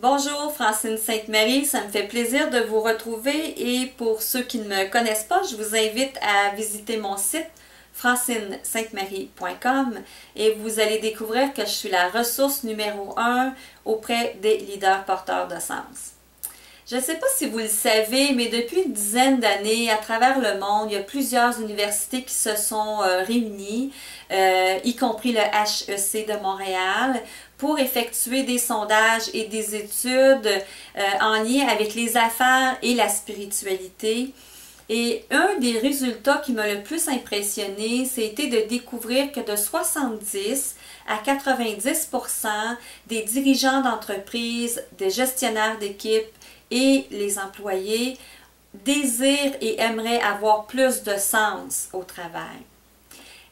Bonjour, Francine Sainte-Marie, ça me fait plaisir de vous retrouver et pour ceux qui ne me connaissent pas, je vous invite à visiter mon site francinesaintemarie.com et vous allez découvrir que je suis la ressource numéro 1 auprès des leaders porteurs de sens. Je ne sais pas si vous le savez, mais depuis une dizaine d'années, à travers le monde, il y a plusieurs universités qui se sont réunies, y compris le HEC de Montréal, pour effectuer des sondages et des études en lien avec les affaires et la spiritualité. Et un des résultats qui m'a le plus impressionné, c'était de découvrir que de 70 à 90% des dirigeants d'entreprise, des gestionnaires d'équipe et les employés désirent et aimeraient avoir plus de sens au travail.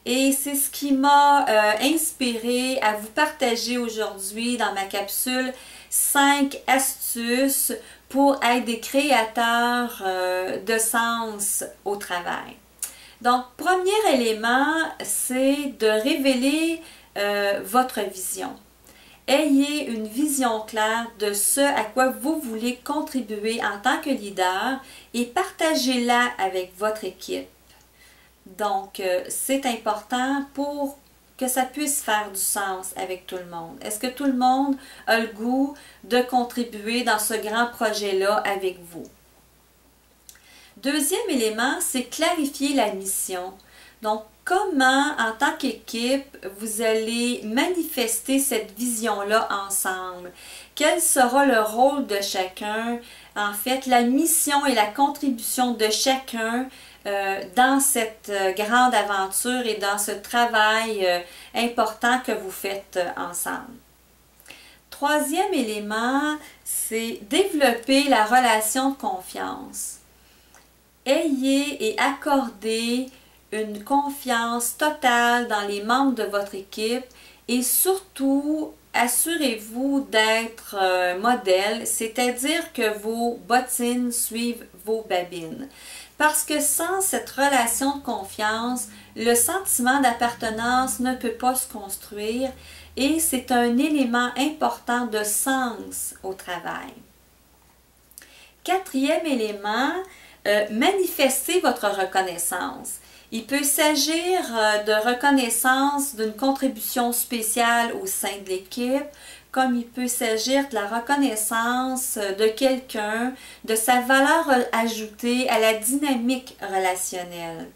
Et c'est ce qui m'a inspiré à vous partager aujourd'hui dans ma capsule 5 astuces pour être des créateurs de sens au travail. Donc, premier élément, c'est de révéler votre vision. Ayez une vision claire de ce à quoi vous voulez contribuer en tant que leader et partagez-la avec votre équipe. Donc, c'est important pour que ça puisse faire du sens avec tout le monde. Est-ce que tout le monde a le goût de contribuer dans ce grand projet-là avec vous? Deuxième élément, c'est clarifier la mission. Donc, comment, en tant qu'équipe, vous allez manifester cette vision-là ensemble? Quel sera le rôle de chacun? En fait, la mission et la contribution de chacun dans cette grande aventure et dans ce travail important que vous faites ensemble. Troisième élément, c'est développer la relation de confiance. Ayez et accordez une confiance totale dans les membres de votre équipe et surtout, assurez-vous d'être modèle, c'est-à-dire que vos bottines suivent vos babines. Parce que sans cette relation de confiance, le sentiment d'appartenance ne peut pas se construire et c'est un élément important de sens au travail. Quatrième élément, manifestez votre reconnaissance. Il peut s'agir de reconnaissance d'une contribution spéciale au sein de l'équipe, comme il peut s'agir de la reconnaissance de quelqu'un, de sa valeur ajoutée à la dynamique relationnelle.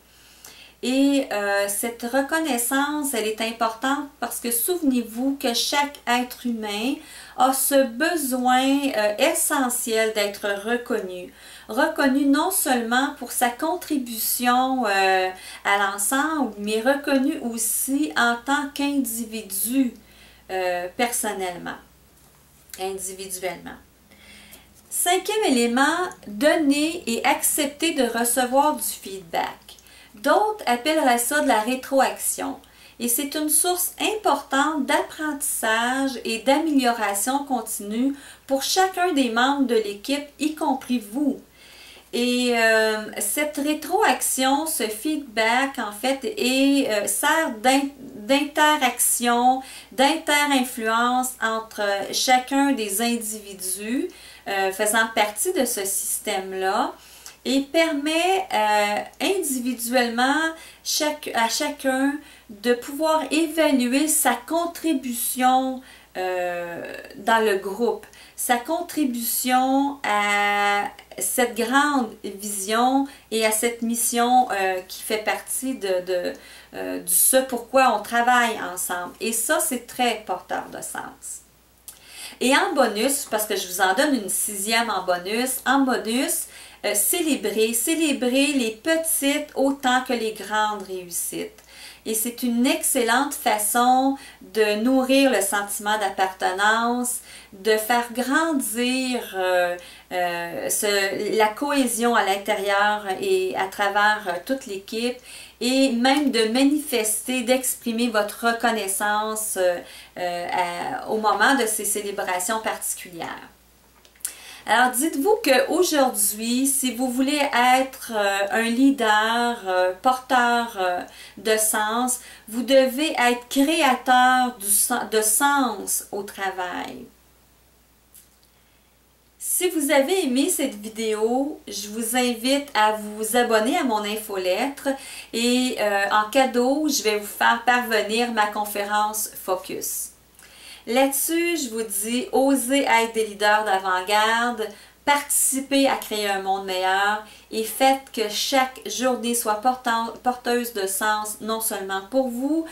Et cette reconnaissance, elle est importante parce que souvenez-vous que chaque être humain a ce besoin essentiel d'être reconnu. Reconnu non seulement pour sa contribution à l'ensemble, mais reconnu aussi en tant qu'individu personnellement, individuellement. Cinquième élément, donner et accepter de recevoir du feedback. D'autres appelleraient ça de la rétroaction. Et c'est une source importante d'apprentissage et d'amélioration continue pour chacun des membres de l'équipe, y compris vous. Et cette rétroaction, ce feedback, en fait, sert d'interaction, d'inter-influence entre chacun des individus faisant partie de ce système-là et permet individuellement à chacun de pouvoir évaluer sa contribution dans le groupe, sa contribution à cette grande vision et à cette mission qui fait partie de ce pourquoi on travaille ensemble. Et ça, c'est très porteur de sens. Et en bonus, parce que je vous en donne une sixième en bonus, célébrer les petites autant que les grandes réussites. Et c'est une excellente façon de nourrir le sentiment d'appartenance, de faire grandir la cohésion à l'intérieur et à travers toute l'équipe et même de manifester, d'exprimer votre reconnaissance au moment de ces célébrations particulières. Alors, dites-vous qu'aujourd'hui, si vous voulez être un leader, porteur de sens, vous devez être créateur de sens au travail. Si vous avez aimé cette vidéo, je vous invite à vous abonner à mon infolettre et en cadeau, je vais vous faire parvenir ma conférence Focus. Là-dessus, je vous dis, osez être des leaders d'avant-garde, participez à créer un monde meilleur et faites que chaque journée soit porteuse de sens, non seulement pour vous,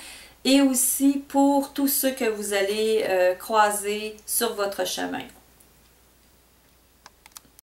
et aussi pour tous ceux que vous allez croiser sur votre chemin.